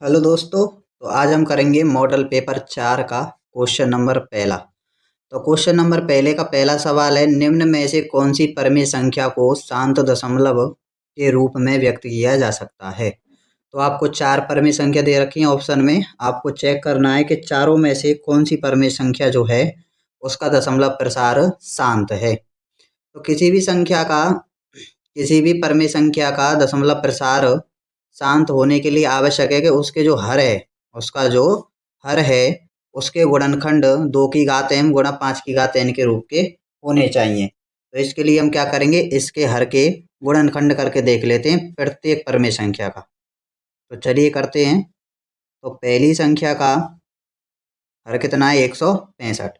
Hello दोस्तों। तो आज हम करेंगे मॉडल पेपर 4 का क्वेश्चन नंबर पहला। तो क्वेश्चन नंबर पहले का पहला सवाल है, निम्न में से कौन सी परमेय संख्या को शांत दशमलव के रूप में व्यक्त किया जा सकता है। तो आपको चार परमेय संख्या दे रखी है ऑप्शन में, आपको चेक करना है कि चारों में से कौन सी परमेय संख्या जो है उसका दशमलव प्रसार शांत है। तो किसी भी परमेय संख्या का दशमलव प्रसार शांत होने के लिए आवश्यक है कि उसके जो हर है उसका जो हर है उसके गुणनखंड 2 की घात m गुणा 5 की घात n के रूप के होने चाहिए। तो इसके लिए हम क्या करेंगे, इसके हर के गुणनखंड करके देख लेते हैं प्रत्येक परमेय संख्या का। तो चलिए करते हैं। तो पहली संख्या का हर कितना है 165।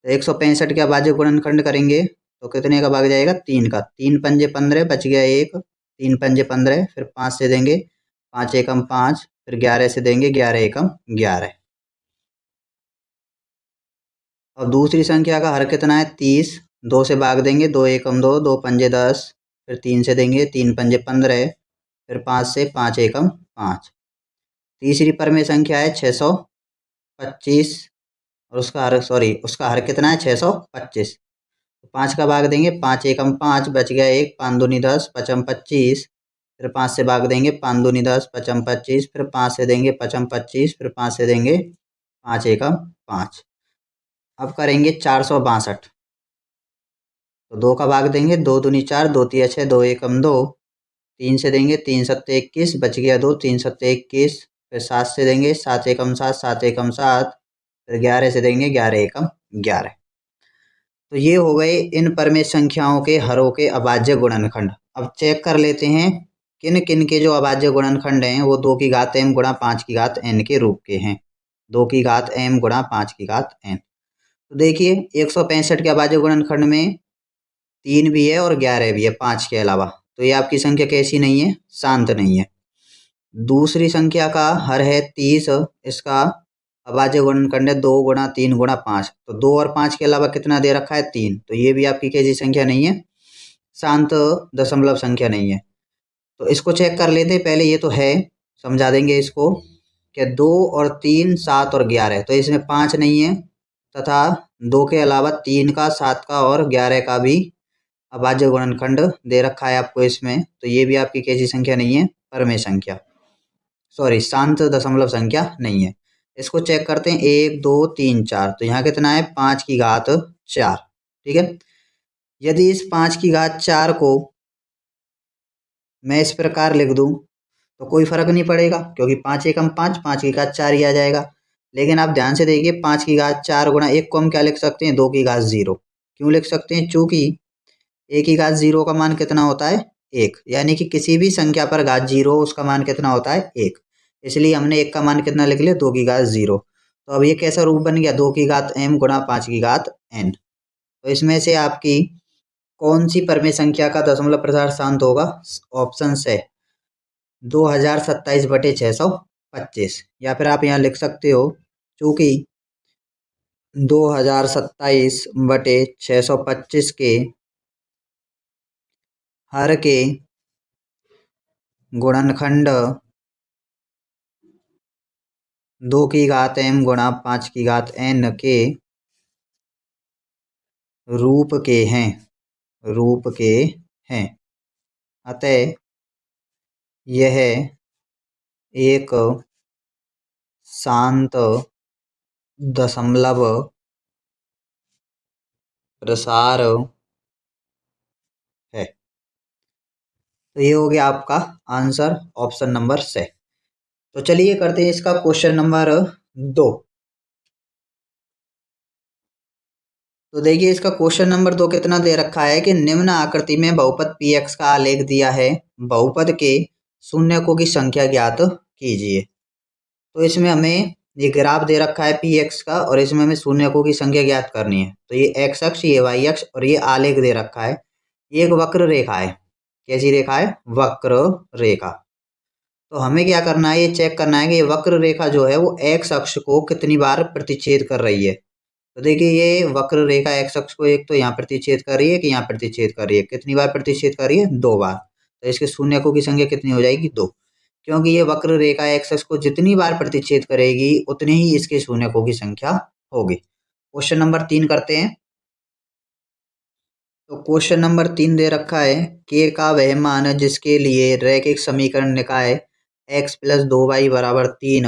तो 165 के अभाज्य गुणनखंड करेंगे तो कितने का भाग जाएगा, 3 का। 3 पंजे 15, बच गया 1। 3 पंजे 15, फिर 5 से देंगे 5 एकम 5, फिर 11 से देंगे 11 एकम 11। और दूसरी संख्या का हर कितना है 30। 2 से भाग देंगे 2 एकम 2, 2 पंजे 10, फिर 3 से देंगे 3 पंजे 15, फिर 5 से 5 एकम 5। तीसरी परमेय संख्या है 625 और उसका हर कितना है 625। तो 5 का भाग देंगे 5 एकम 5, बच गया 1। 5 दूनी 10, पचम 25, फिर 5 से भाग देंगे 5 दूनी 10, पचम 25, फिर 5 से देंगे पचम 25, फिर 5 से देंगे 5 एकम 5। अब करेंगे 462। तो 2 का भाग देंगे 2 दूनी 4, 2 तिया 6, 2 एकम 2। 3 से देंगे 3 सत्ते 21, बच गया 2। 3 सत्ते 21, फिर 7 से देंगे 7 एकम 7, 7 एकम 7, फिर 11 से देंगे 11 एकम 11। तो ये हो गए इन परमेय संख्याओं के हरों के अभाज्य गुणनखंड। अब चेक कर लेते हैं किन किन के जो अभाज्य गुणनखंड हैं वो 2 की घात m गुणा 5 की घात n के रूप के हैं। 2 की घात m गुणा 5 की घात n। तो देखिए 165 के अभाज्य गुणनखंड में 3 भी है और 11 भी है 5 के अलावा। तो ये आपकी संख्या कैसी नहीं है, शांत नहीं है। दूसरी संख्या का हर है 30, इसका अभाज्य गुणनखंड है 2 गुणा 3 गुणा 5। तो 2 और 5 के अलावा कितना दे रखा है 3। तो ये भी आपकी कैसी संख्या नहीं है, शांत दशमलव संख्या नहीं है। तो इसको चेक कर लेते हैं पहले, ये तो है समझा देंगे इसको कि 2 और 3 7 और 11। तो इसमें 5 नहीं है तथा 2 के अलावा 3 का 7 का और 11 का भी अभाज्य गुणनखंड दे रखा है आपको इसमें। तो ये भी आपकी कैसी संख्या नहीं है, परमेय संख्या, शांत दशमलव संख्या नहीं है। इसको चेक करते हैं 1 2 3 4। तो यहाँ कितना है 5 की घात 4। ठीक है, यदि इस 5 की घात 4 को मैं इस प्रकार लिख दूं तो कोई फर्क नहीं पड़ेगा, क्योंकि 5 एकम 5, 5 की घात 4 ही आ जाएगा। लेकिन आप ध्यान से देखिए 5 की घात 4 गुणा 1 को हम क्या लिख सकते हैं, 2 की घात 0। क्यों लिख सकते हैं, चूंकि 1 की घात 0 का मान कितना होता है 1, यानी कि किसी भी संख्या पर घात 0 उसका मान कितना होता है 1। इसलिए हमने 1 का मान कितना लिख लिया, 2 की घात 0। तो अब ये कैसा रूप बन गया, 2 की घात m गुणा 5 की घात n। तो इसमें से आपकी कौन सी परमेय संख्या का दशमलव प्रसार शांत होगा, ऑप्शन है 2027/625। या फिर आप यहाँ लिख सकते हो, चूंकि 2027/625 के हर के गुणनखंड 2 की घात m गुणा 5 की घात n के रूप के हैं। अतः यह एक शांत दशमलव प्रसार है। तो ये हो गया आपका आंसर, ऑप्शन नंबर से। तो चलिए करते हैं इसका क्वेश्चन नंबर 2। तो देखिए इसका क्वेश्चन नंबर 2 कितना दे रखा है कि निम्न आकृति में बहुपद px का आलेख दिया है, बहुपद के शून्यकों की संख्या ज्ञात कीजिए। तो इसमें हमें ये ग्राफ दे रखा है px का और इसमें हमें शून्यकों की संख्या ज्ञात करनी है। तो ये x अक्ष, ये y अक्ष और ये आलेख दे रखा है। ये एक वक्र रेखा है। कैसी रेखा है, वक्र रेखा। तो हमें क्या करना है, ये चेक करना है कि ये वक्र रेखा जो है वो x अक्ष को कितनी बार प्रतिच्छेद कर रही है। तो देखिए ये वक्र रेखा x अक्ष को एक तो यहाँ प्रतिच्छेद कर रही है कि यहाँ प्रतिच्छेद कर रही है, कितनी बार प्रतिच्छेद कर रही है, 2 बार। तो इसके शून्यकों की संख्या कितनी हो जाएगी, 2। क्योंकि ये वक्र रेखा एक्स को जितनी बार प्रतिच्छेद करेगी उतनी ही इसके शून्यकों की संख्या होगी। क्वेश्चन नंबर 3 करते हैं। तो क्वेश्चन नंबर 3 दे रखा है के का वह मान है जिसके लिए रैखिक समीकरण निकाय x प्लस 2y बराबर 3,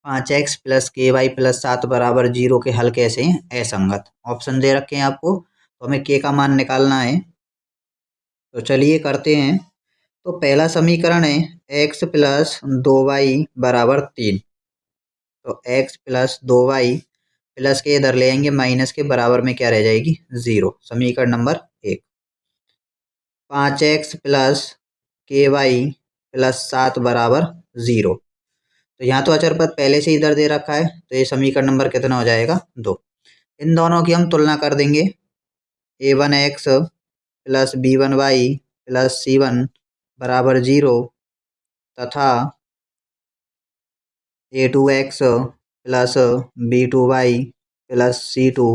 5x प्लस के वाई प्लस 7 बराबर 0 के हल कैसे हैं असंगत। ऑप्शन दे रखे हैं आपको, तो हमें के का मान निकालना है। तो चलिए करते हैं। तो पहला समीकरण है x प्लस 2y बराबर 3। तो x प्लस 2y प्लस के इधर ले आएंगे माइनस के, बराबर में क्या रह जाएगी 0। समीकरण नंबर 1। 5x प्लस के वाई प्लस 7 बराबर 0। तो यहाँ तो अचर पद पहले से इधर दे रखा है, तो ये समीकरण नंबर कितना हो जाएगा 2। इन दोनों की हम तुलना कर देंगे। a1x plus b1y plus c1 बराबर 0 तथा a2x plus b2y plus c2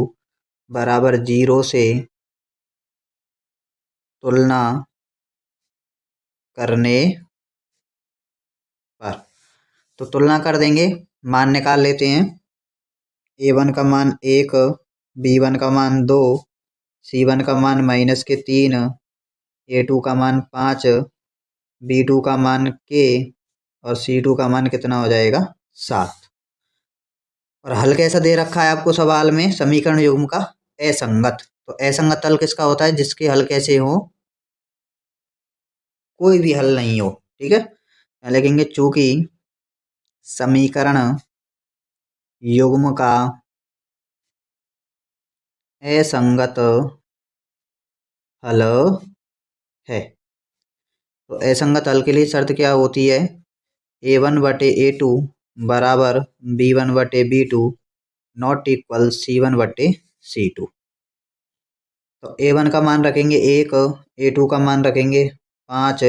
बराबर 0 से तुलना करने पर, तो तुलना कर देंगे, मान निकाल लेते हैं। a1 का मान 1, b1 का मान 2, c1 का मान माइनस के 3, a2 का मान 5, b2 का मान k और c2 का मान कितना हो जाएगा 7। और हल कैसा दे रखा है आपको सवाल में, समीकरण युग्म का असंगत। तो असंगत हल किसका होता है, जिसके हल कैसे हो, कोई भी हल नहीं हो। ठीक है, यहाँ लिखेंगे चूंकि समीकरण युग्म का असंगत हल है। तो असंगत हल के लिए शर्त क्या होती है, a1/a2 बराबर b1/b2 नॉट इक्वल c1/c2। तो a1 का मान रखेंगे 1, a2 का मान रखेंगे 5,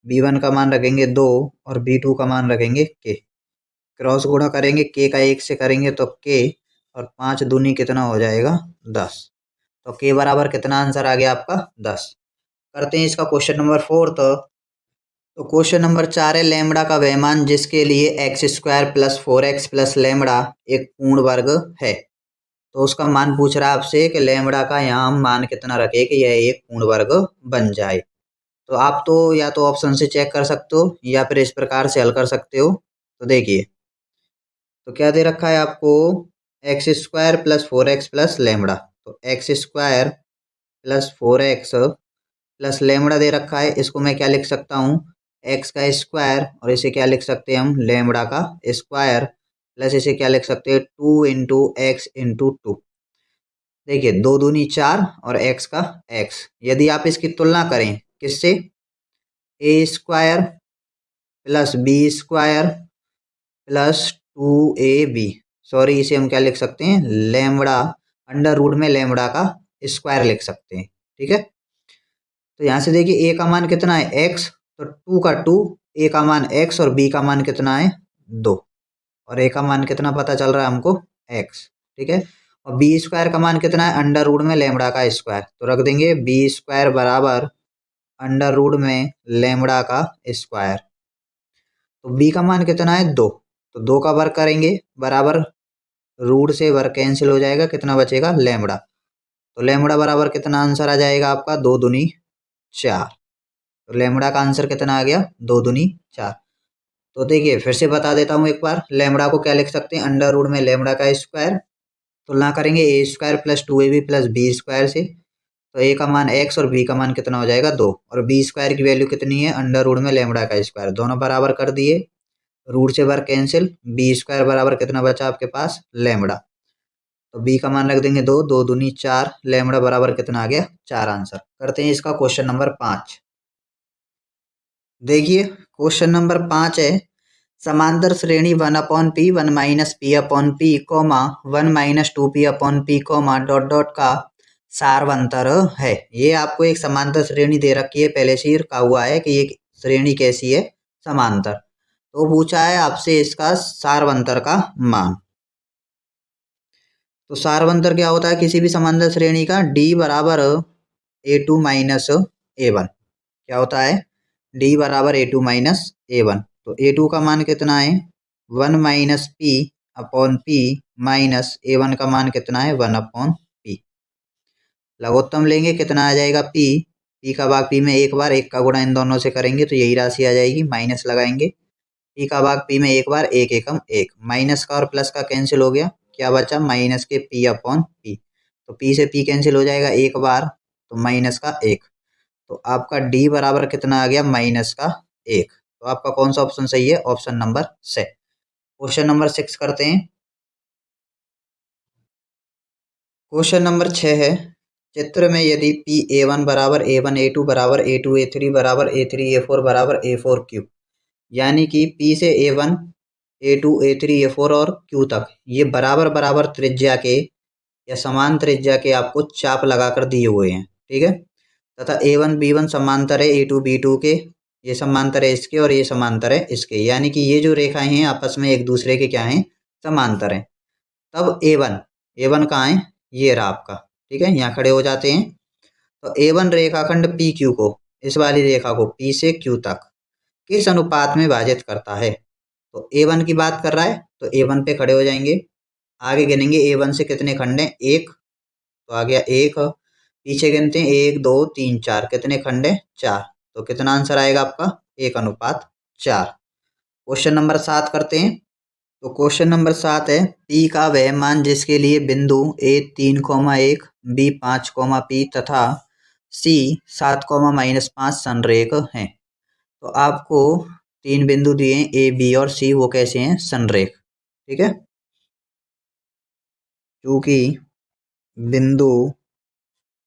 b1 का मान रखेंगे 2 और b2 का मान रखेंगे k। क्रॉस गुणा करेंगे, k का 1 से करेंगे तो k और 5 दूनी कितना हो जाएगा 10। तो k बराबर कितना आंसर आ गया आपका 10। करते हैं इसका क्वेश्चन नंबर 4। तो क्वेश्चन नंबर 4 है लेमड़ा का वह मान जिसके लिए x² plus 4x plus lambda एक पूर्ण वर्ग है। तो उसका मान पूछ रहा है आपसे कि लेमड़ा का यहाँ हम मान कितना रखें कि यह एक पूर्ण वर्ग बन जाए। तो आप तो या तो ऑप्शन से चेक कर सकते हो या फिर इस प्रकार से हल कर सकते हो। तो देखिए, तो क्या दे रखा है आपको, x² plus 4x plus lambda. तो x² plus 4x plus lambda दे रखा है, इसको मैं क्या लिख सकता हूँ, x का स्क्वायर, और इसे क्या लिख सकते हैं हम, लेमड़ा का स्क्वायर, प्लस इसे क्या लिख सकते हैं 2 इंटू एक्स इंटू 2। देखिए 2 दूनी 4 और x का x। यदि आप इसकी तुलना करें किससे, a² plus b² plus 2ab, sorry इसे हम क्या लिख सकते हैं, लेमड़ा अंडर रूट में लेमड़ा का स्क्वायर लिख सकते हैं। ठीक है, तो यहाँ से देखिए a का मान कितना है x, तो 2 का 2, a का मान x और b का मान कितना है 2, और a का मान कितना पता चल रहा है हमको x। ठीक है, और b² का मान कितना है अंडर रूट में लेमड़ा का स्क्वायर, तो रख देंगे b² बराबर अंडर रूट में लेमड़ा का स्क्वायर। तो b का मान कितना है 2, तो 2 का वर्ग करेंगे बराबर रूट से वर्ग कैंसिल हो जाएगा, कितना बचेगा लेमड़ा। तो लेमड़ा बराबर कितना आंसर आ जाएगा आपका 2 दूनी 4। तो लेमड़ा का आंसर कितना आ गया 2 दूनी 4। तो देखिए फिर से बता देता हूँ एक बार, लेमड़ा को क्या लिख सकते हैं, अंडर रूट में लेमड़ा का स्क्वायर, तुलना करेंगे a² plus 2ab plus b² से। तो a का मान x और b का मान कितना हो जाएगा 2, और b² की वैल्यू कितनी है अंडर रूट में लेमड़ा का स्क्वायर, दोनों बराबर कर दिए, रूट से वर्ग कैंसिल, b² बराबर कितना बचा आपके पास लेमड़ा। तो b का मान रख देंगे 2, 2 दूनी 4, लेमड़ा बराबर कितना आ गया 4 आंसर। करते हैं इसका क्वेश्चन नंबर 5। देखिए क्वेश्चन नंबर 5 है, समांतर श्रेणी 1/p 1 minus p/p comma 1 minus 2p/p comma dot dot का सारवंतर है। ये आपको एक समांतर श्रेणी दे रखी है, पहले से ही रखा हुआ है कि ये श्रेणी कैसी है, समांतर। तो पूछा है आपसे इसका सारवंतर का मान। तो सारवंतर क्या होता है किसी भी समांतर श्रेणी का, d बराबर a2 माइनस a1। क्या होता है, d बराबर a2 माइनस a1। तो A2 का मान कितना है 1 minus P upon P minus A1 का मान कितना है 1 अपॉन पी। लघुत्तम लेंगे कितना आ जाएगा पी, पी का भाग पी में एक बार, एक का गुणा इन दोनों से करेंगे तो यही राशि आ जाएगी, माइनस लगाएंगे पी का भाग पी में एक बार, एक एकम एक, माइनस का और प्लस का कैंसिल हो गया, क्या बचा माइनस के पी अपॉन पी, तो पी से पी कैंसिल हो जाएगा एक बार तो माइनस का एक, तो आपका डी बराबर कितना आ गया माइनस का एक। तो आपका कौन सा ऑप्शन सही है, ऑप्शन नंबर से। क्वेश्चन नंबर 6 करते हैं। क्वेश्चन नंबर 6 है, चित्र में यदि पी A1 बराबर A1 A2 बराबर A2 A3 बराबर A3 A4 बराबर A4 क्यू, यानी कि P से A1 A2 A3 A4 और Q तक ये बराबर बराबर त्रिज्या के या समान त्रिज्या के आपको चाप लगाकर दिए हुए हैं, ठीक है, तथा A1 B1 समांतर है A2 B2 के, ये समांतर है इसके और ये समांतर है इसके, यानी कि ये जो रेखाएं हैं आपस में एक दूसरे के क्या हैं समांतर हैं। तब A1 कहाँ है, ये रहा आपका, ठीक है, यहाँ खड़े हो जाते हैं। तो A1 रेखाखंड PQ को, इस वाली रेखा को P से Q तक किस अनुपात में विभाजित करता है। तो A1 की बात कर रहा है तो A1 पे खड़े हो जाएंगे, आगे गिनेंगे A1 से कितने खंड हैं एक, तो आ गया एक, पीछे गिनते हैं एक दो तीन चार, कितने खंड हैं चार, तो कितना आंसर आएगा आपका 1:4। क्वेश्चन नंबर 7 करते हैं। तो क्वेश्चन नंबर 7 है, पी का वह मान जिसके लिए बिंदु ए 3,1 बी 5, पी तथा सी 7, -5 संरेख हैं। तो आपको तीन बिंदु दिए हैं ए बी और सी, वो कैसे हैं संरेख, ठीक है, क्योंकि बिंदु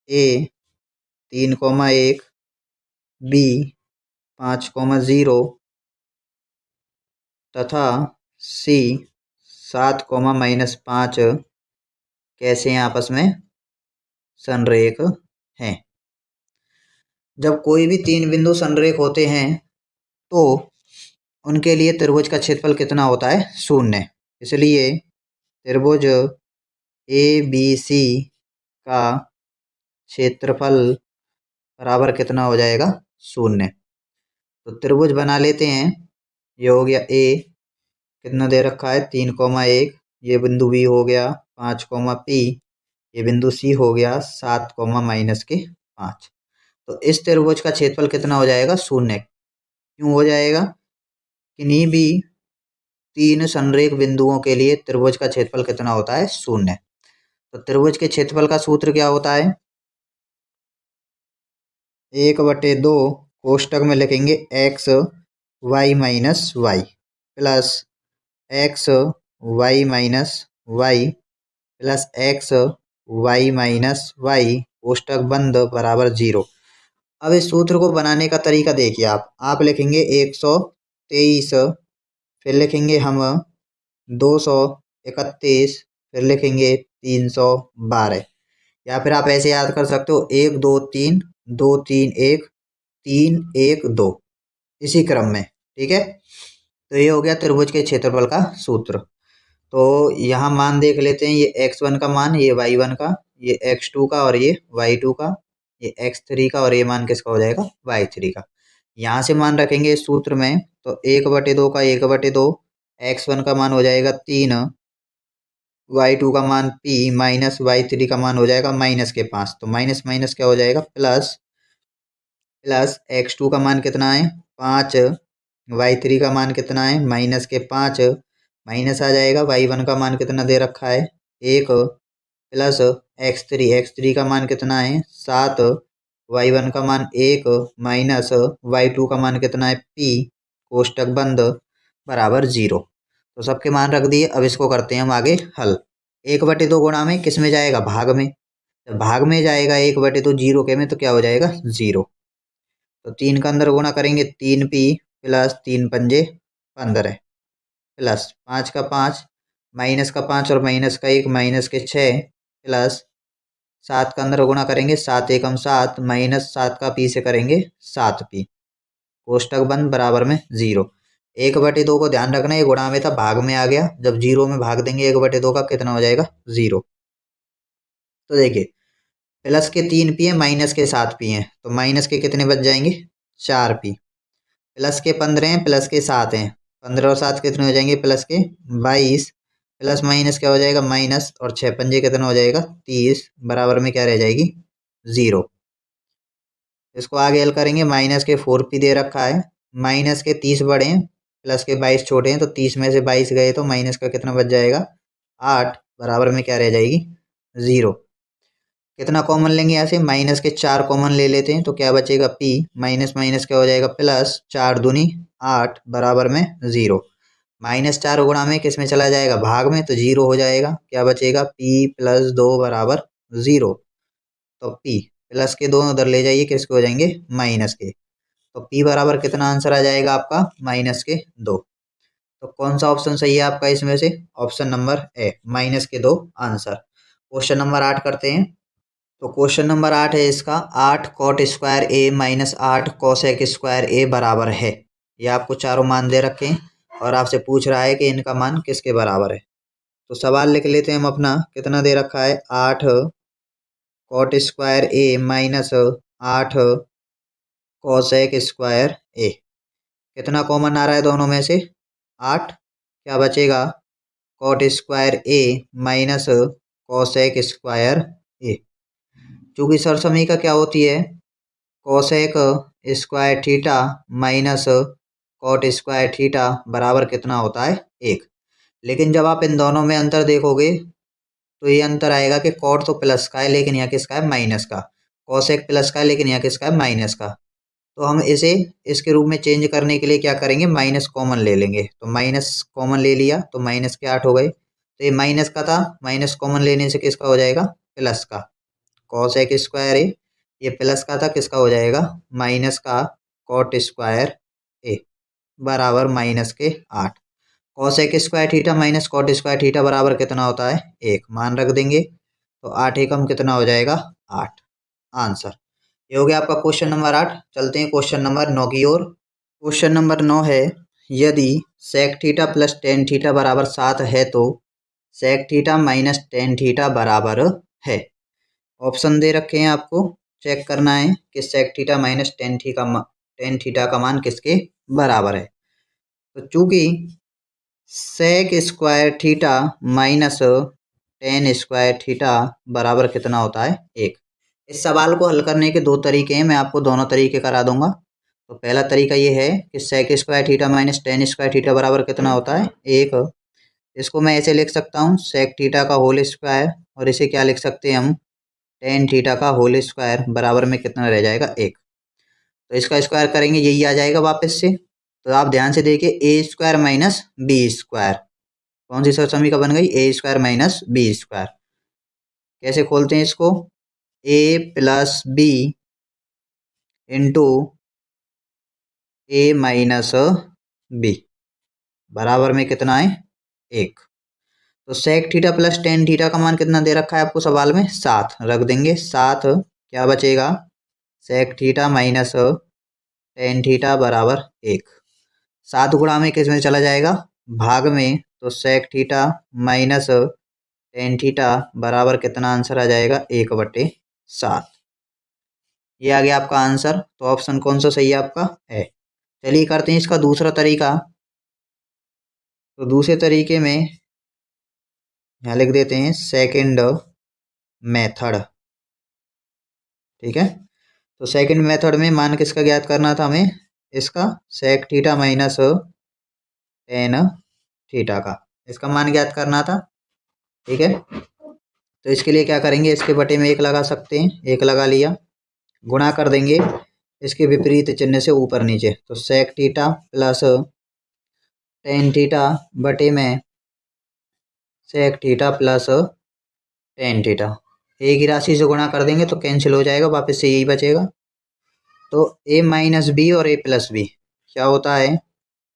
ए 3,1 बी 5, 0 तथा सी 7, -5 कैसे हैं आपस में संरेख हैं। जब कोई भी तीन बिंदु संरेख होते हैं तो उनके लिए त्रिभुज का क्षेत्रफल कितना होता है शून्य, इसलिए त्रिभुज ए बी सी का क्षेत्रफल बराबर कितना हो जाएगा शून्य। तो त्रिभुज बना लेते हैं, ये हो गया ए, कितना दे रखा है 3,1, ये बिंदु बी हो गया 5, ये बिंदु सी हो गया 7, -5। तो इस त्रिभुज का क्षेत्रफल कितना हो जाएगा शून्य, क्यों हो जाएगा, किन्हीं भी तीन संरेख बिंदुओं के लिए त्रिभुज का क्षेत्रफल कितना होता है शून्य। तो त्रिभुज के क्षेत्रफल का सूत्र क्या होता है 1/2 कोष्टक में लिखेंगे x y minus y plus x y minus y plus x y minus y कोष्टक बंद बराबर 0। अब इस सूत्र को बनाने का तरीका देखिए, आप लिखेंगे 123, फिर लिखेंगे हम 231, फिर लिखेंगे 312, या फिर आप ऐसे याद कर सकते हो 1 2 3 2 3 1 3 1 2, इसी क्रम में, ठीक है। तो ये हो गया त्रिभुज के क्षेत्रफल का सूत्र। तो यहाँ मान देख लेते हैं, ये x1 का मान, ये y1 का, ये x2 का और ये y2 का, ये x3 का और ये मान किसका हो जाएगा y3 का। यहाँ से मान रखेंगे इस सूत्र में, तो 1/2 का 1/2, x1 का मान हो जाएगा 3, y2 का मान p माइनस y3 का मान हो जाएगा -5, तो माइनस माइनस क्या हो जाएगा प्लस, प्लस x2 का मान कितना है 5, y3 का मान कितना है -5, माइनस आ जाएगा y1 का मान कितना दे रखा है 1, प्लस x3 का मान कितना है 7, y1 का मान 1 माइनस y2 का मान कितना है p कोष्टक बंद बराबर 0। तो सबके मान रख दिए, अब इसको करते हैं हम आगे हल। 1/2 गुणा में किस में जाएगा भाग में, जब भाग में जाएगा 1/2 0 के में तो क्या हो जाएगा 0। तो 3 का अंदर गुणा करेंगे 3p प्लस 3×5 = 15 प्लस 5 का 5 माइनस का 5 और माइनस का 1 माइनस के 6 प्लस 7 का अंदर गुणा करेंगे 7 × 1 = 7 माइनस 7 का p से करेंगे 7p कोष्टक बंद बराबर में 0। 1/2 को ध्यान रखना ये गुणा में था भाग में आ गया, जब 0 में भाग देंगे 1/2 का कितना हो जाएगा 0। तो देखिए प्लस के 3p है माइनस के 7p हैं, तो माइनस के कितने बच जाएंगे 4p, प्लस के 15 हैं, प्लस के 7 हैं, 15 और 7 कितने हो जाएंगे, प्लस के 22, प्लस माइनस क्या हो जाएगा, माइनस, और 6 पंजे कितना हो जाएगा, 30, बराबर में क्या रह जाएगी, 0। इसको आगे हल करेंगे, माइनस के 4p दे रखा है, माइनस के 30 बड़े हैं, प्लस के 22 छोटे हैं, तो 30 में से 22 गए तो माइनस का कितना बच जाएगा, 8, बराबर में क्या रह जाएगी, 0। कितना कॉमन लेंगे यहाँ से, माइनस के 4 कॉमन ले लेते हैं, तो क्या बचेगा, p, माइनस माइनस क्या हो जाएगा, प्लस, 4 दूनी 8, बराबर में 0। -4 गुणा में किस में चला जाएगा, भाग में, तो 0 हो जाएगा, क्या बचेगा, p + 2 बराबर 0। तो p प्लस के 2 उधर ले जाइए, किसके हो जाएंगे, माइनस के, तो p बराबर कितना आंसर आ जाएगा आपका, -2। तो कौन सा ऑप्शन सही है आपका इसमें से, option number A, -2 answer. Question number 8 करते हैं। तो क्वेश्चन नंबर 8 है इसका, 8 cot square a minus 8 cosec square ए बराबर है। ये आपको चारों मान दे रखे हैं और आपसे पूछ रहा है कि इनका मान किसके बराबर है। तो सवाल लिख लेते हैं हम अपना, कितना दे रखा है, 8 cot square a minus 8 cosec square ए। कितना कॉमन आ रहा है दोनों में से, 8, क्या बचेगा, cot square a minus cosec square a. चूंकि सरसमीका क्या होती है, cosec square theta minus cot square theta बराबर कितना होता है, 1। लेकिन जब आप इन दोनों में अंतर देखोगे तो ये अंतर आएगा कि कॉट तो प्लस का है लेकिन यहाँ किसका है, माइनस का। कोसेक प्लस का है लेकिन यहाँ किसका है, माइनस का। तो हम इसे इसके रूप में चेंज करने के लिए क्या करेंगे, माइनस कॉमन ले लेंगे। तो माइनस कॉमन ले लिया तो माइनस के 8 हो गए। तो ये माइनस का था, माइनस कॉमन लेने से किसका हो जाएगा, प्लस का। कोसेक स्क्वायर ए, ये प्लस का था, किसका हो जाएगा, माइनस का कॉट स्क्वायर ए, बराबर माइनस के 8। Cosec square theta minus cot square theta बराबर कितना होता है, 1, मान रख देंगे। तो 8 एकम कितना हो जाएगा, 8, आंसर। ये हो गया आपका क्वेश्चन नंबर 8। चलते हैं क्वेश्चन नंबर 9 की ओर। क्वेश्चन नंबर 9 है, यदि sec theta plus tan theta बराबर 7 है तो sec theta minus tan theta बराबर है। ऑप्शन दे रखे हैं आपको, चेक करना है कि sec theta minus tan theta का मान किसके बराबर है। तो चूंकि sec square theta minus tan square theta बराबर कितना होता है, 1। इस सवाल को हल करने के दो तरीके हैं, मैं आपको दोनों तरीके करा दूंगा। तो पहला तरीका ये है कि sec square theta minus tan square theta बराबर कितना होता है, 1। इसको मैं ऐसे लिख सकता हूँ, सेक थीटा का होल स्क्वायर, और इसे क्या लिख सकते हैं हम, टेन थीटा का होल स्क्वायर बराबर में कितना रह जाएगा, 1। तो इसका स्क्वायर करेंगे, यही आ जाएगा वापस से। तो आप ध्यान से देखिए, a square minus b square, कौन सी समीकरण बन गई, a square minus b square. कैसे खोलते हैं इसको, a plus b into a minus b बराबर में कितना है, 1। तो sec theta plus tan theta का मान कितना दे रखा है आपको सवाल में, 7 रख देंगे। 7 क्या बचेगा, sec theta minus tan theta बराबर 1। 7 गुणा में किस में चला जाएगा, भाग में, तो sec theta minus tan theta बराबर कितना आंसर आ जाएगा, 1/7। ये आ गया आपका आंसर। तो ऑप्शन कौन सा सही है आपका, है। चलिए करते हैं इसका दूसरा तरीका। तो दूसरे तरीके में यहाँ लिख देते हैं सेकंड मेथड, ठीक है। तो सेकंड मेथड में मान किसका ज्ञात करना था हमें, इसका sec theta minus tan theta का, इसका मान ज्ञात करना था, ठीक है। तो इसके लिए क्या करेंगे, इसके बटे में 1 लगा सकते हैं, 1 लगा लिया, गुणा कर देंगे इसके विपरीत चिन्ह से ऊपर नीचे। तो sec theta plus tan theta बटे में sec theta plus tan theta, एक ही राशि से गुणा कर देंगे तो कैंसिल हो जाएगा, वापस से यही बचेगा। तो ए माइनस बी और ए प्लस बी क्या होता है,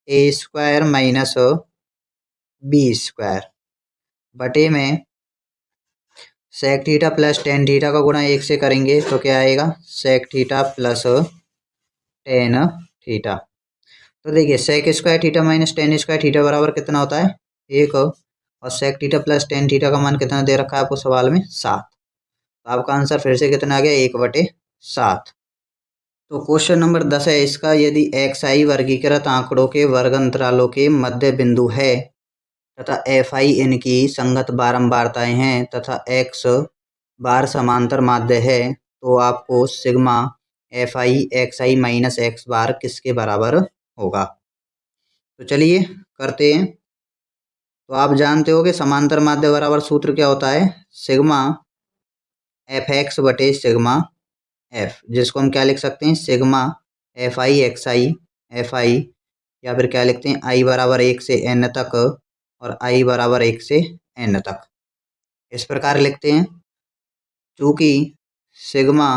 a square minus b square बटे में sec theta plus tan theta का गुणा 1 से करेंगे तो क्या आएगा, sec theta plus tan theta. तो देखिए sec square theta minus tan square theta बराबर कितना होता है, 1। और sec theta plus tan theta का मान कितना दे रखा है आपको सवाल में, 7। तो आपका आंसर फिर से कितना आ गया, 1/7। तो क्वेश्चन नंबर 10 है इसका, यदि एक्स आई वर्गीकृत आंकड़ों के वर्ग अंतरालों के मध्य बिंदु है तथा एफ आई इनकी संगत बारंबारताएं हैं तथा एक्स बार समांतर माध्य है, तो आपको sigma f i x i minus x bar किसके बराबर होगा। तो चलिए करते हैं। तो आप जानते हो कि समांतर माध्य बराबर सूत्र क्या होता है, सिग्मा एफ एक्स बटे सिग्मा एफ, जिसको हम क्या लिख सकते हैं, sigma f i x I F I, या फिर क्या लिखते हैं, आई बराबर 1 से n तक और आई बराबर 1 से n तक, इस प्रकार लिखते हैं। चूंकि सिग्मा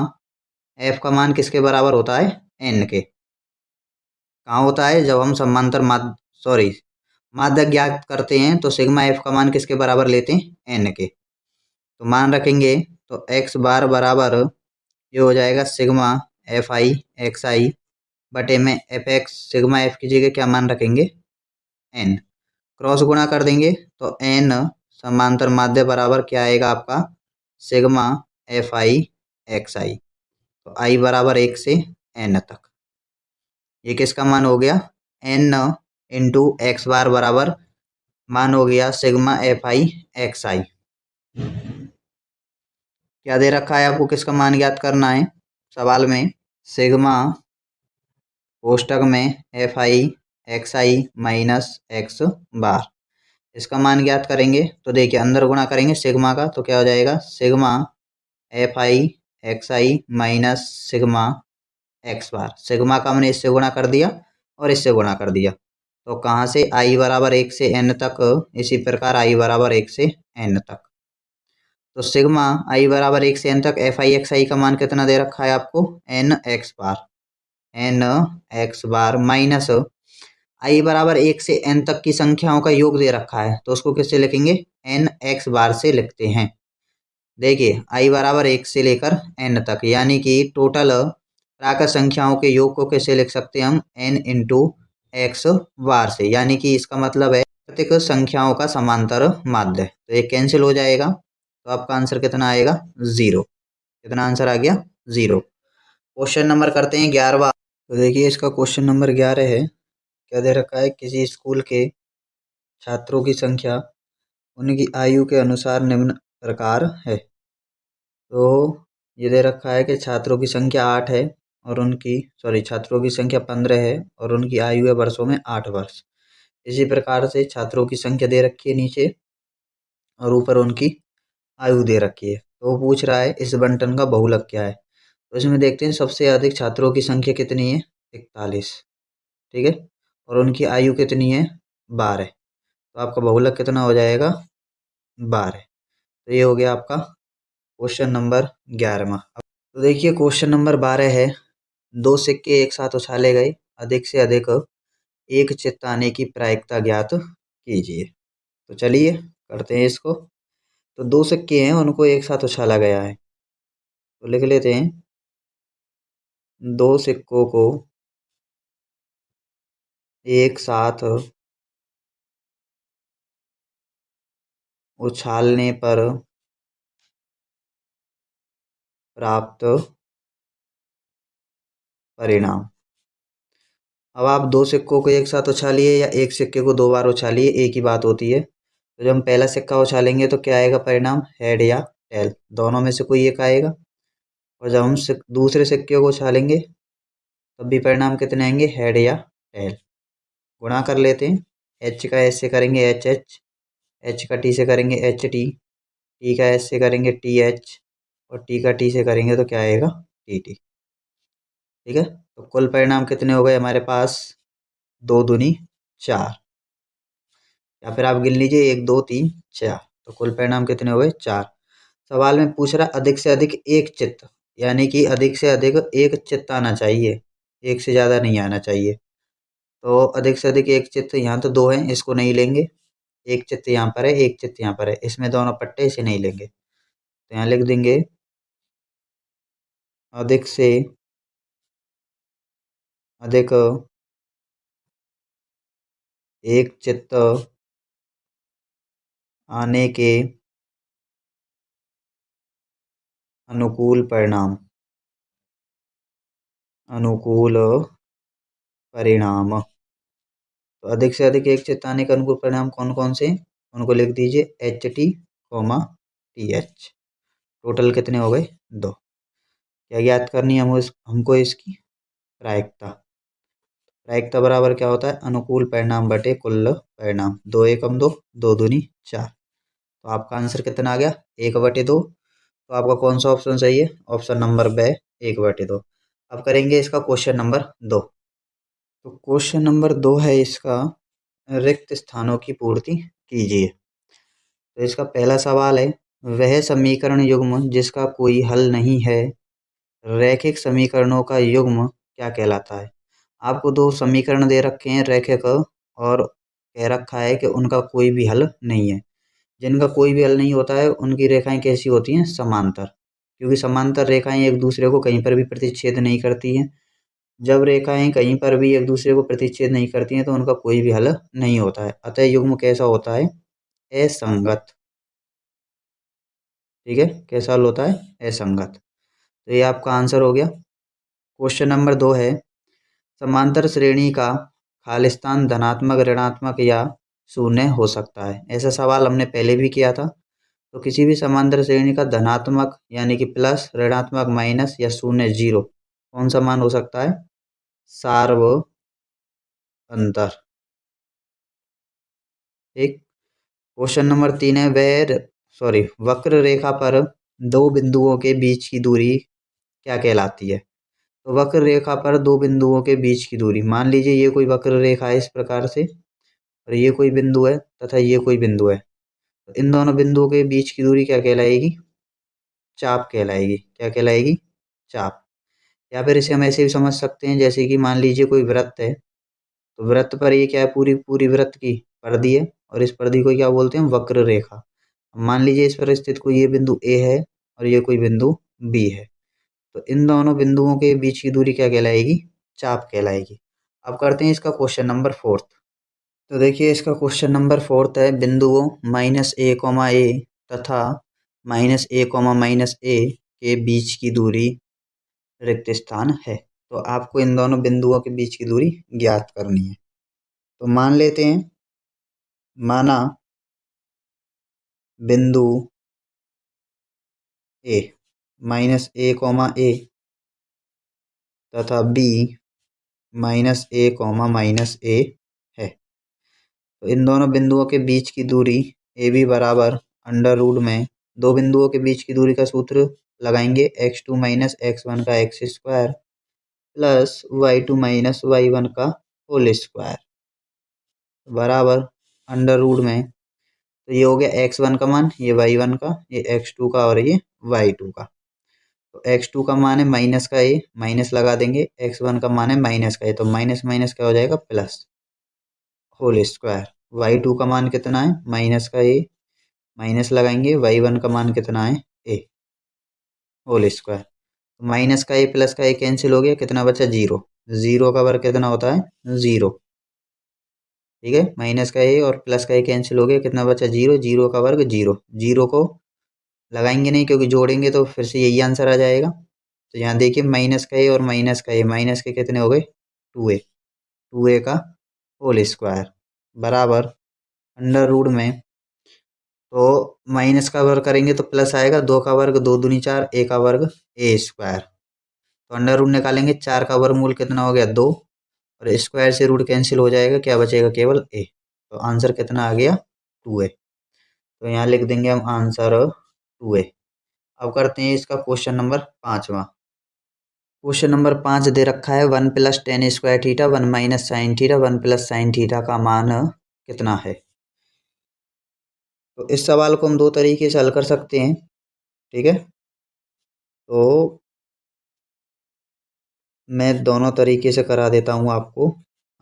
एफ का मान किसके बराबर होता है, n के। कहाँ होता है, जब हम समांतर माध्य माध्य ज्ञात करते हैं तो सिग्मा एफ का मान किसके बराबर लेते हैं, n के। तो मान रखेंगे तो x बार बराबर ये हो जाएगा सिग्मा एफ आई एक्स आई बटे में एफ एक्स, सिग्मा एफ की जगह क्या मान रखेंगे, n, क्रॉस गुणा कर देंगे तो n समांतर माध्य बराबर क्या आएगा आपका, सिग्मा एफ आई एक्स आई, तो आई बराबर 1 से n तक। ये किसका मान हो गया, n इंटू एक्स बार बराबर मान हो गया सिग्मा एफ आई एक्स आई। क्या दे रखा है आपको, किसका मान ज्ञात करना है सवाल में, सिग्मा कोष्टक में f i x i minus x bar, इसका मान ज्ञात करेंगे। तो देखिए अंदर गुणा करेंगे सिग्मा का तो क्या हो जाएगा, sigma f i x i minus sigma x bar, sigma का हमने इससे गुणा कर दिया और इससे गुणा कर दिया, तो कहाँ से आई बराबर 1 से n तक, इसी प्रकार आई बराबर 1 से n तक। तो सिग्मा आई बराबर 1 से n तक एफ आई एक्स आई का मान कितना दे रखा है आपको, n एक्स बार, n एक्स बार माइनस आई बराबर 1 से n तक की संख्याओं का योग दे रखा है, तो उसको किससे लिखेंगे, n एक्स बार से लिखते हैं। देखिए आई बराबर 1 से लेकर n तक, यानी कि टोटल प्राकृत संख्याओं के योग को कैसे लिख सकते हैं हम, n इंटू एक्स बार से, यानी कि इसका मतलब है प्रत्येक संख्याओं का समांतर माध्य। तो ये कैंसिल हो जाएगा, तो आपका आंसर कितना आएगा, 0। कितना आंसर आ गया, 0। क्वेश्चन नंबर करते हैं 11वां। तो देखिए इसका क्वेश्चन नंबर 11 है, क्या दे रखा है, किसी स्कूल के छात्रों की संख्या उनकी आयु के अनुसार निम्न प्रकार है। तो ये दे रखा है कि छात्रों की संख्या 8 है और छात्रों की संख्या 15 है और उनकी आयु है वर्षों में 8 वर्ष। इसी प्रकार से छात्रों की संख्या दे रखी है नीचे और ऊपर उनकी आयु दे रखी है। तो वो पूछ रहा है इस बंटन का बहुलक क्या है। तो इसमें देखते हैं सबसे अधिक छात्रों की संख्या कितनी है, 41, ठीक है, और उनकी आयु कितनी है, 12। तो आपका बहुलक कितना हो जाएगा, 12। तो ये हो गया आपका क्वेश्चन नंबर 11वां। तो देखिए क्वेश्चन नंबर 12 है, दो सिक्के एक साथ उछाले गए, अधिक से अधिक एक चित्त आने की प्रायिकता ज्ञात कीजिए। तो चलिए करते हैं इसको। तो दो सिक्के हैं उनको एक साथ उछाला गया है, तो लिख लेते हैं, दो सिक्कों को एक साथ उछालने पर प्राप्त परिणाम। अब आप दो सिक्कों को एक साथ उछालिए या एक सिक्के को दो बार उछालिए, एक ही बात होती है। तो जब हम पहला सिक्का उछालेंगे तो क्या आएगा परिणाम, हेड या टेल, दोनों में से कोई एक आएगा। और जब हम दूसरे सिक्के को उछालेंगे तब भी परिणाम कितने आएंगे, हेड या टेल। गुणा कर लेते हैं, एच का एच से करेंगे एच एच, एच का टी से करेंगे एच टी, टी का एच से करेंगे टी एच और टी का टी से करेंगे तो क्या आएगा, टी टी। ठीक है, तो कुल परिणाम कितने हो गए हमारे पास, 2 दूनी 4, या फिर आप गिन लीजिए 1 2 3 4, तो कुल परिणाम कितने हो गए, 4। सवाल में पूछ रहा अधिक से अधिक एक चित्त, यानी कि अधिक से अधिक एक चित्त आना चाहिए, एक से ज़्यादा नहीं आना चाहिए। तो अधिक से अधिक एक चित्त, यहाँ तो दो हैं इसको नहीं लेंगे, एक चित्त यहाँ पर है एक चित्त यहाँ पर है, इसमें दोनों पट्टे इसे नहीं लेंगे, तो यहाँ लिख देंगे अधिक से अधिक एक चित्त आने के अनुकूल परिणाम, अनुकूल परिणाम। तो अधिक से अधिक एक चेतावनी के अनुकूल परिणाम कौन कौन से, उनको लिख दीजिए HT, टोटल कितने हो गए 2। क्या ज्ञात करनी है हमको इसकी प्रायिकता। प्रायिकता बराबर क्या होता है, अनुकूल परिणाम बटे कुल परिणाम, 2 एकम 2, 2 दूनी 4। तो आपका आंसर कितना आ गया 1/2। तो आपका कौन सा ऑप्शन सही है, ऑप्शन नंबर ब 1/2। अब करेंगे इसका क्वेश्चन नंबर 2। तो क्वेश्चन नंबर 2 है इसका, रिक्त स्थानों की पूर्ति कीजिए। तो इसका पहला सवाल है, वह समीकरण युग्म जिसका कोई हल नहीं है रैखिक समीकरणों का युग्म क्या कहलाता है। आपको दो समीकरण दे रखे हैं रैखिक, और कह रखा है कि उनका कोई भी हल नहीं है। जिनका कोई भी हल नहीं होता है उनकी रेखाएं कैसी होती हैं, समांतर, क्योंकि समांतर रेखाएं एक दूसरे को कहीं पर भी प्रतिच्छेद नहीं करती हैं। जब रेखाएं कहीं पर भी एक दूसरे को प्रतिच्छेद नहीं करती हैं तो उनका कोई भी हल नहीं होता है। अतः युग्म कैसा होता है, असंगत। ठीक है, कैसा हल होता है, असंगत। तो ये आपका आंसर हो गया। क्वेश्चन नंबर 2 है, समांतर श्रेणी का खालिस्तान धनात्मक ऋणात्मक या शून्य हो सकता है। ऐसा सवाल हमने पहले भी किया था। तो किसी भी समांतर श्रेणी का धनात्मक यानी कि प्लस, ऋणात्मक माइनस, या शून्य जीरो कौन सा मान हो सकता है, सार्व अंतर। एक क्वेश्चन नंबर 3 है, वक्र रेखा पर दो बिंदुओं के बीच की दूरी क्या कहलाती है। तो वक्र रेखा पर दो बिंदुओं के बीच की दूरी, मान लीजिए ये कोई वक्र रेखा है इस प्रकार से, और ये कोई बिंदु है तथा ये कोई बिंदु है। तो इन दोनों बिंदुओं के बीच की दूरी क्या कहलाएगी, चाप कहलाएगी। क्या कहलाएगी, चाप। या फिर इसे हम ऐसे भी समझ सकते हैं, जैसे कि मान लीजिए कोई वृत्त है, तो वृत्त पर ये क्या है, पूरी पूरी वृत्त की परिधि है, और इस परिधि को क्या बोलते हैं, वक्र रेखा। मान लीजिए इस पर स्थित कोई ये बिंदु ए है और ये कोई बिंदु बी है। तो इन दोनों बिंदुओं के बीच की दूरी क्या कहलाएगी, चाप कहलाएगी। अब करते हैं इसका क्वेश्चन नंबर 4। तो देखिए इसका क्वेश्चन नंबर 4 है, बिंदुओं -a, ए तथा -a, के बीच की दूरी रिक्त स्थान है। तो आपको इन दोनों बिंदुओं के बीच की दूरी ज्ञात करनी है। तो मान लेते हैं, माना बिंदु ए -a, तथा बी -a, है। तो इन दोनों बिंदुओं के बीच की दूरी ए बी बराबर अंडर रूट में, दो बिंदुओं के बीच की दूरी का सूत्र लगाएंगे, x2 - x1 का x square plus y2 - y1 का होल स्क्वायर बराबर अंडर रूट में। तो ये हो गया x1 का मान, ये y1 का, ये x2 का, और ये y2 का। तो x2 का मान है माइनस का ए, माइनस लगा देंगे, x1 का मान है माइनस का ए, तो माइनस माइनस क्या हो जाएगा, प्लस होल स्क्वायर। y2 का मान कितना है, माइनस का ए, माइनस लगाएंगे, y1 का मान कितना है, ए, होल स्क्वायर। माइनस का ए प्लस का ए कैंसिल हो गया, कितना बचा, जीरो। जीरो का वर्ग कितना होता है, जीरो। ठीक है, माइनस का ए और प्लस का ए कैंसिल हो गया, कितना बचा, जीरो। जीरो का वर्ग जीरो, जीरो को लगाएंगे नहीं क्योंकि जोड़ेंगे तो फिर से यही आंसर आ जाएगा। तो यहाँ देखिए माइनस का ए और माइनस का ए, माइनस के कितने हो गए, 2a का होल स्क्वायर बराबर अंडर रूट में। तो माइनस का वर्ग करेंगे तो प्लस आएगा, 2 का वर्ग 2 दूनी 4, ए का वर्ग ए स्क्वायर। तो अंडर रूट निकालेंगे, 4 का वर्गमूल कितना हो गया, 2, और स्क्वायर से रूट कैंसिल हो जाएगा, क्या बचेगा, केवल ए। तो आंसर कितना आ गया, 2a। तो यहाँ लिख देंगे हम आंसर 2a। अब करते हैं इसका क्वेश्चन नंबर 5वां। क्वेश्चन नंबर 5 दे रखा है, 1 + tan² θ 1 - sin θ 1 + sin θ का मान कितना है। तो इस सवाल को हम दो तरीके से हल कर सकते हैं। ठीक है, तो मैं दोनों तरीके से करा देता हूँ आपको,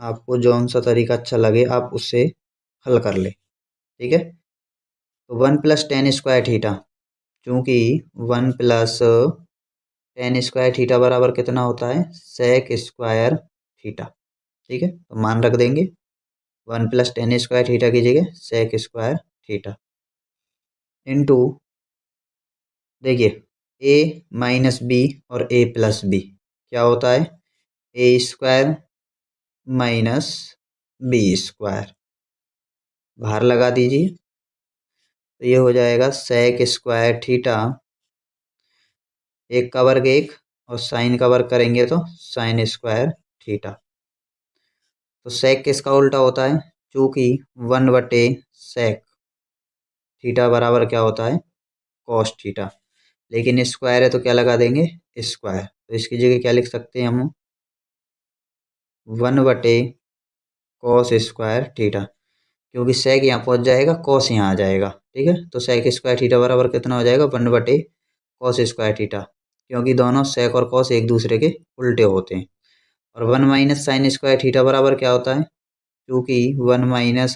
आपको जौन सा तरीका अच्छा लगे आप उससे हल कर ले। ठीक है, तो 1 + tan² θ, चूँकि 1 + tan² θ बराबर कितना होता है, sec² θ। ठीक है, तो मान रख देंगे, 1 + tan² θ की जगह sec² θ इंटू, देखिए a - b और a + b क्या होता है, a square minus b square, बाहर लगा दीजिए तो ये हो जाएगा सेक स्क्वायर थीटा, एक का वर्ग एक और साइन का वर्ग करेंगे तो साइन स्क्वायर थीटा। तो सेक किसका उल्टा होता है, चूंकि 1/सेक थीटा बराबर क्या होता है, कॉस थीटा, लेकिन स्क्वायर है तो क्या लगा देंगे, स्क्वायर। तो इसकी जगह क्या लिख सकते हैं हम, 1/कॉस स्क्वायर थीटा, क्योंकि सेक यहाँ पहुंच जाएगा, कॉस यहाँ आ जाएगा, ठीक है। तो सेक स्क्वायर थीटा बराबर कितना हो जाएगा, 1/कॉस स्क्वायर थीटा, क्योंकि दोनों सेक और कॉस एक दूसरे के उल्टे होते हैं। और 1 माइनस साइन स्क्वायर थीटा बराबर क्या होता है, क्योंकि 1 माइनस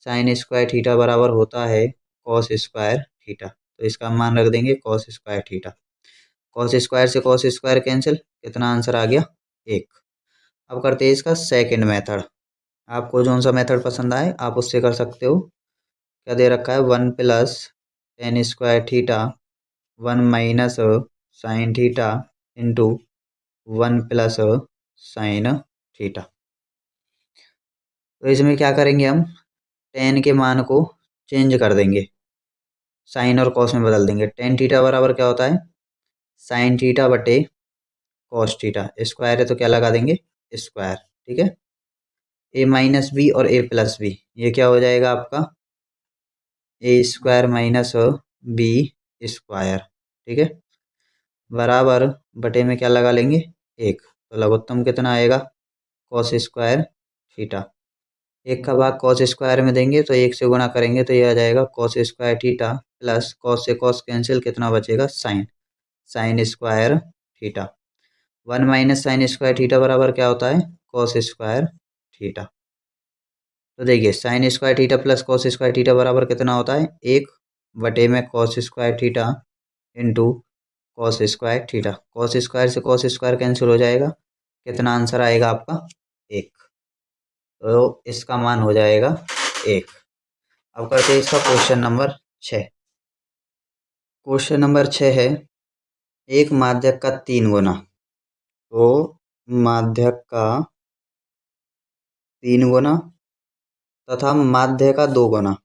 साइन स्क्वायर थीटा बराबर होता है कॉस स्क्वायर थीटा, तो इसका मान रख देंगे cos square theta. Cos square से कॉस स्क्वायर कैंसिल, कितना आंसर आ गया, 1। अब करते हैं इसका सेकंड मेथड, आपको कौन सा मेथड पसंद आए आप उससे कर सकते हो। क्या दे रखा है, 1 plus ten square theta 1 minus sine theta into 1 plus sine theta. तो इसमें क्या करेंगे हम, टेन के मान को चेंज कर देंगे, साइन और कॉस में बदल देंगे। टेन थीटा बराबर क्या होता है, साइन थीटा बटे कॉस थीटा, स्क्वायर है तो क्या लगा देंगे, स्क्वायर, ठीक है। ए माइनस बी और ए प्लस बी, ये क्या हो जाएगा आपका, ए स्क्वायर माइनस बी स्क्वायर, ठीक है, बराबर बटे में क्या लगा लेंगे, 1। तो लघुत्तम कितना आएगा, कॉस स्क्वायर थीटा, 1 का भाग कॉस स्क्वायर में देंगे तो 1 से गुणा करेंगे तो ये आ जाएगा cos square theta plus cos से कॉस कैंसिल, कितना बचेगा, sine, sine square theta. 1 minus sine square theta बराबर क्या होता है, कॉस स्क्वायर थीटा। तो देखिए sine square theta plus cos square theta बराबर कितना होता है, 1 बटे में cos square theta into cos square theta. Cos square से कॉस स्क्वायर कैंसिल हो जाएगा, कितना आंसर आएगा आपका, 1। तो इसका मान हो जाएगा 1। अब करते हैं इसका क्वेश्चन नंबर 6। क्वेश्चन नंबर 6 है, एक माध्यक का 3 गुना, तो माध्यक का 3 गुना तथा माध्य का 2 गुना,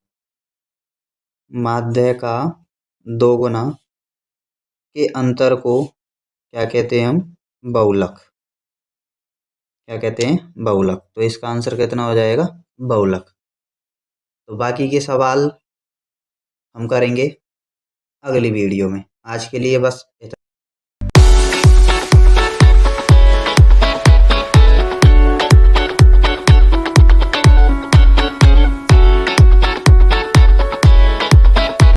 माध्य का 2 गुना के अंतर को क्या कहते हैं हम, बहुलक, क्या कहते हैं, बहुलक। तो इसका आंसर कितना हो जाएगा, बहुलक। तो बाकी के सवाल हम करेंगे अगली वीडियो में, आज के लिए बस इतना।